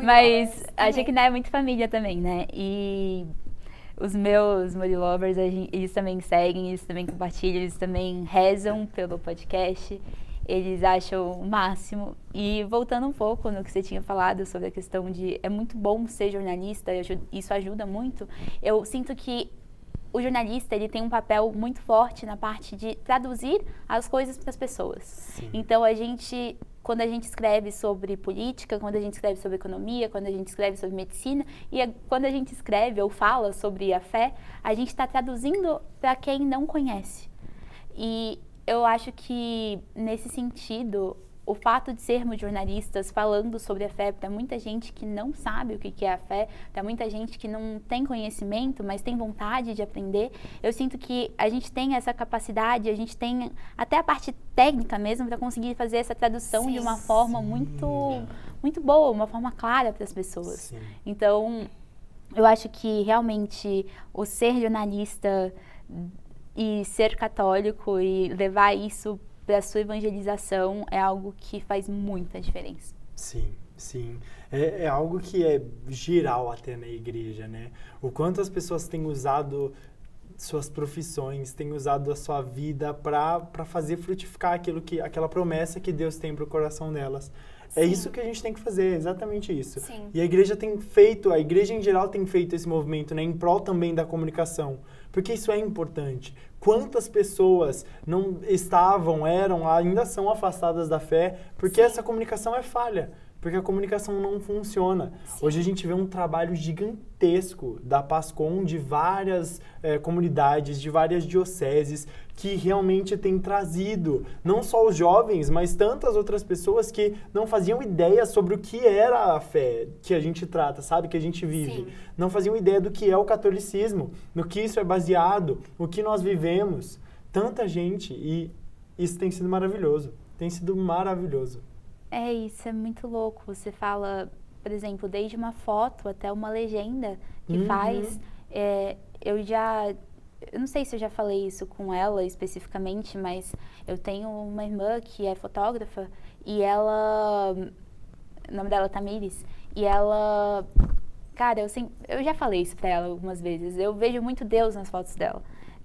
Mas a Shekinah é muito família também, né? E os meus Mori Lovers, eles também seguem, eles também compartilham, eles também rezam pelo podcast. Eles acham o máximo. E voltando um pouco no que você tinha falado sobre a questão de é muito bom ser jornalista, isso ajuda muito. Eu sinto que o jornalista, ele tem um papel muito forte na parte de traduzir as coisas para as pessoas. Sim. Então, quando a gente escreve sobre política, quando a gente escreve sobre economia, quando a gente escreve sobre medicina, quando a gente escreve ou fala sobre a fé, a gente está traduzindo para quem não conhece. E eu acho que, nesse sentido, o fato de sermos jornalistas falando sobre a fé para muita gente que não sabe o que é a fé, para muita gente que não tem conhecimento, mas tem vontade de aprender, eu sinto que a gente tem essa capacidade, a gente tem até a parte técnica mesmo para conseguir fazer essa tradução de uma forma muito boa, uma forma clara para as pessoas. Sim. Então, eu acho que realmente o ser jornalista e ser católico e levar isso para a sua evangelização é algo que faz muita diferença. Sim, sim. É algo que é geral até na igreja, né? O quanto as pessoas têm usado suas profissões, têm usado a sua vida para fazer frutificar aquela promessa que Deus tem para o coração delas. Sim. É isso que a gente tem que fazer, é exatamente isso. Sim. E a igreja em geral tem feito esse movimento, né, em prol também da comunicação, porque isso é importante. Quantas pessoas não ainda são afastadas da fé, porque essa comunicação é falha, porque a comunicação não funciona. Sim. Hoje a gente vê um trabalho gigantesco da PASCOM, de várias comunidades, de várias dioceses, que realmente tem trazido não só os jovens, mas tantas outras pessoas que não faziam ideia sobre o que era a fé que a gente trata, sabe? Que a gente vive. Sim. Não faziam ideia do que é o catolicismo, no que isso é baseado, o que nós vivemos. Tanta gente, e isso tem sido maravilhoso. Tem sido maravilhoso. Isso é muito louco. Você fala, por exemplo, desde uma foto até uma legenda que faz. Eu não sei se eu já falei isso com ela especificamente, mas eu tenho uma irmã que é fotógrafa e o nome dela é Tamires, e ela, cara, eu já falei isso pra ela algumas vezes, eu vejo muito Deus nas fotos dela.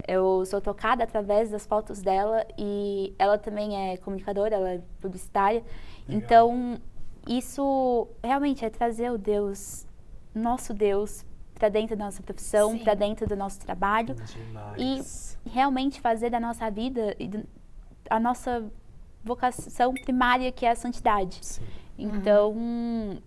Eu sou tocada através das fotos dela e ela também é comunicadora, ela é publicitária. Legal. Então, isso realmente é trazer nosso Deus, para dentro da nossa profissão, para dentro do nosso trabalho. Demais. E realmente fazer da nossa vida a nossa vocação primária, que é a santidade. Sim. Então,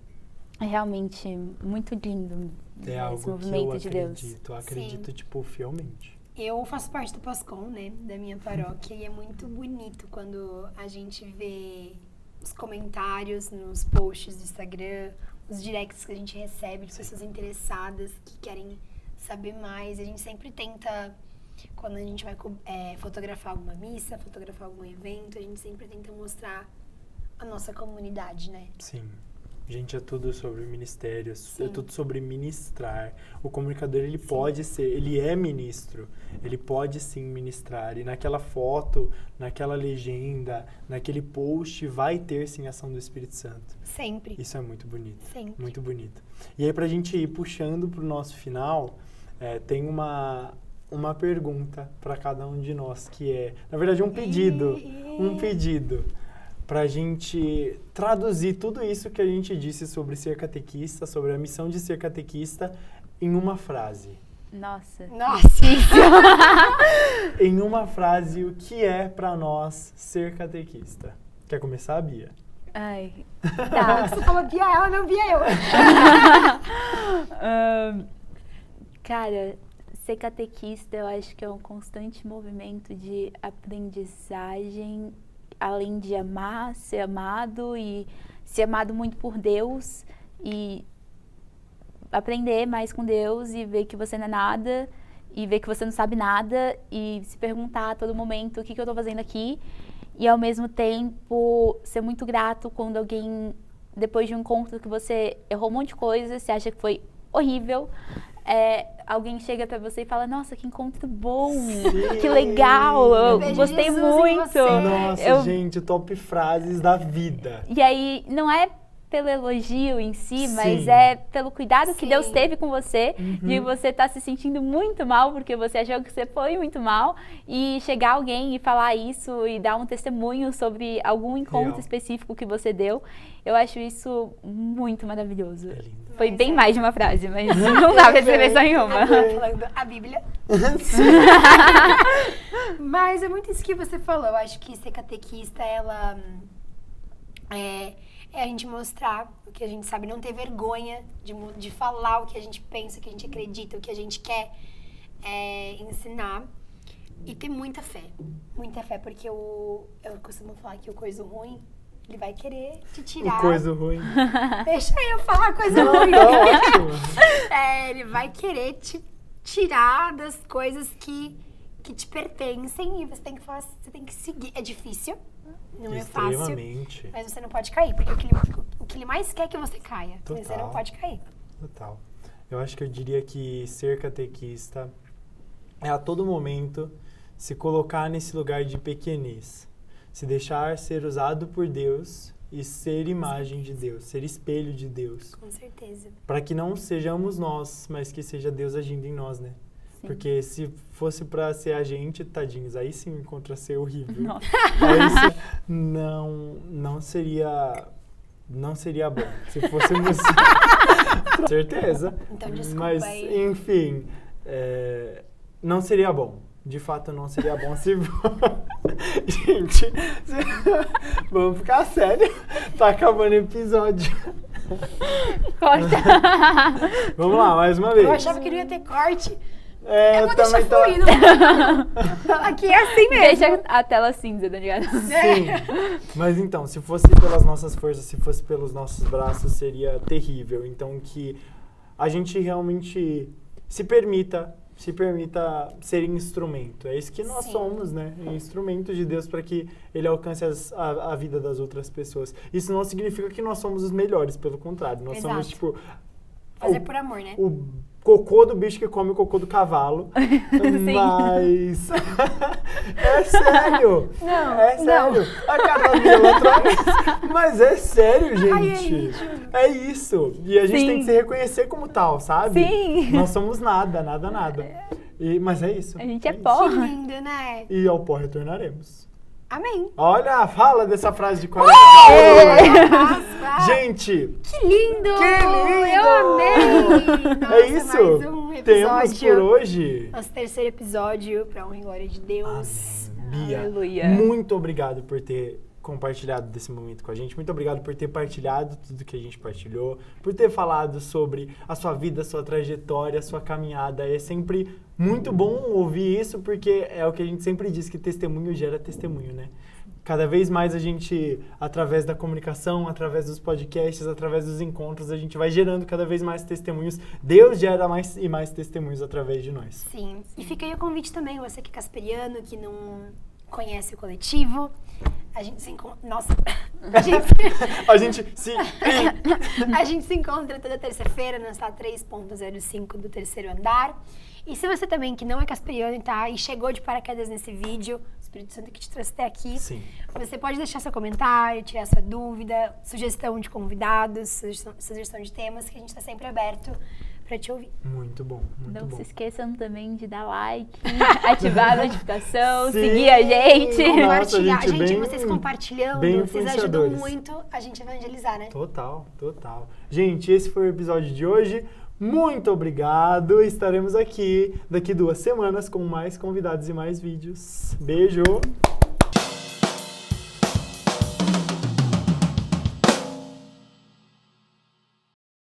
é realmente muito lindo É esse algo que movimento de Deus. eu acredito, tipo, fielmente. Eu faço parte do PASCOM, né, da minha paróquia, e é muito bonito quando a gente vê os comentários nos posts do Instagram, os directs que a gente recebe de pessoas interessadas que querem saber mais. A gente sempre tenta, quando a gente vai fotografar alguma missa, fotografar algum evento, a gente sempre tenta mostrar a nossa comunidade, né? Sim. Gente, é tudo sobre ministérios, Sim. é tudo sobre ministrar. O comunicador, ele é ministro, ele pode sim ministrar. E naquela foto, naquela legenda, naquele post, vai ter sim a ação do Espírito Santo. Sempre. Isso é muito bonito. Sempre. Muito bonito. E aí, pra gente ir puxando pro nosso final, tem uma uma pergunta para cada um de nós, que é, na verdade, um pedido para a gente traduzir tudo isso que a gente disse sobre ser catequista, sobre a missão de ser catequista, em uma frase. Nossa. Em uma frase, o que é para nós ser catequista? Quer começar, Bia? Ai, Tá. Você falou Bia, ela não Bia, eu. Cara, ser catequista eu acho que é um constante movimento de aprendizagem, além de amar, ser amado e ser amado muito por Deus e aprender mais com Deus e ver que você não é nada e ver que você não sabe nada e se perguntar a todo momento o que eu tô fazendo aqui e ao mesmo tempo ser muito grato quando alguém, depois de um encontro que você errou um monte de coisa, você acha que foi horrível, alguém chega pra você e fala, nossa, que encontro bom, que legal, eu gostei muito. Nossa, gente, top frases da vida. E aí, não é pelo elogio em si, mas é pelo cuidado que Deus teve com você, de você estar se sentindo muito mal, porque você achou que você foi muito mal, e chegar alguém e falar isso e dar um testemunho sobre algum encontro específico que você deu, eu acho isso muito maravilhoso. É lindo. Foi bem mais de uma frase, mas não dá pra escrever só em uma. Falando a Bíblia. Mas é muito isso que você falou. Eu acho que ser catequista, ela é a gente mostrar o que a gente sabe, não ter vergonha de falar o que a gente pensa, o que a gente acredita, o que a gente quer ensinar. E ter muita fé, porque eu costumo falar que o coisa ruim, ele vai querer te tirar. O coisa ruim. Deixa eu falar coisa ruim. Tá ótimo. Ele vai querer te tirar das coisas que te pertencem e você tem que seguir. É difícil. Não é fácil, mas você não pode cair, porque o que ele mais quer é que você caia. Total. Mas você não pode cair. Total. Eu acho que eu diria que ser catequista é a todo momento se colocar nesse lugar de pequenez, se deixar ser usado por Deus e ser imagem de Deus, ser espelho de Deus. Com certeza. Para que não sejamos nós, mas que seja Deus agindo em nós, né? Sim. Porque se fosse pra ser a gente, tadinhos, aí sim encontra ser horrível. Nossa. Aí isso não seria bom. Se fôssemos... Certeza. Então, desculpa. Mas, aí. enfim, não seria bom. De fato, não seria bom se... Gente, vamos ficar sério. Tá acabando o episódio. Corta. Vamos lá, mais uma vez. Eu achava que não ia ter corte. Eu vou também deixar fluindo. Aqui é assim mesmo. Deixa a tela cinza, tá ligado? Sim. Mas então, se fosse pelas nossas forças, se fosse pelos nossos braços, seria terrível. Então, que a gente realmente se permita ser instrumento. É isso que nós somos, né? Instrumento de Deus para que Ele alcance a vida das outras pessoas. Isso não significa que nós somos os melhores, pelo contrário. Nós somos, tipo... Fazer por amor, né? O cocô do bicho que come o cocô do cavalo. Mas... é sério! Não, é sério! A cara dela atrás. Mas é sério, gente! Ai, é isso! E a gente tem que se reconhecer como tal, sabe? Sim! Nós somos nada. Mas é isso. A gente é pó. Que lindo, né? E ao pó retornaremos. Amém. Olha, fala dessa frase de 40. Gente! Que lindo! Que lindo! Eu amei! Nossa, é isso! Mais um episódio. Temos por hoje. Nosso terceiro episódio, pra honra e glória de Deus. Amém. Bia, aleluia. Muito obrigado por ter compartilhado desse momento com a gente. Muito obrigado por ter partilhado tudo que a gente partilhou, por ter falado sobre a sua vida, a sua trajetória, a sua caminhada. É sempre muito bom ouvir isso, porque é o que a gente sempre diz, que testemunho gera testemunho, né? Cada vez mais a gente, através da comunicação, através dos podcasts, através dos encontros, a gente vai gerando cada vez mais testemunhos. Deus gera mais e mais testemunhos através de nós. Sim. E fica aí o convite também, você que é casperiano, que não conhece o coletivo. A gente se encontra... Nossa! A gente se... A gente se encontra toda terça-feira na sala 3.05 do terceiro andar. E se você também, que não é casperiano, tá? E chegou de paraquedas nesse vídeo, o Espírito Santo que te trouxe até aqui, Sim. Você pode deixar seu comentário, tirar sua dúvida, sugestão de convidados, sugestão de temas, que a gente está sempre aberto pra te ouvir. Muito bom, muito Não bom. se esqueçam também de dar like, ativar a notificação, Sim. seguir a gente. Nossa, Compartilhar. gente, Gente, bem- vocês compartilhando, bem vocês ajudam influenciadores. muito a gente a evangelizar, né? Total, total. Gente, esse foi o episódio de hoje. Muito obrigado. Estaremos aqui daqui 2 semanas com mais convidados e mais vídeos. Beijo!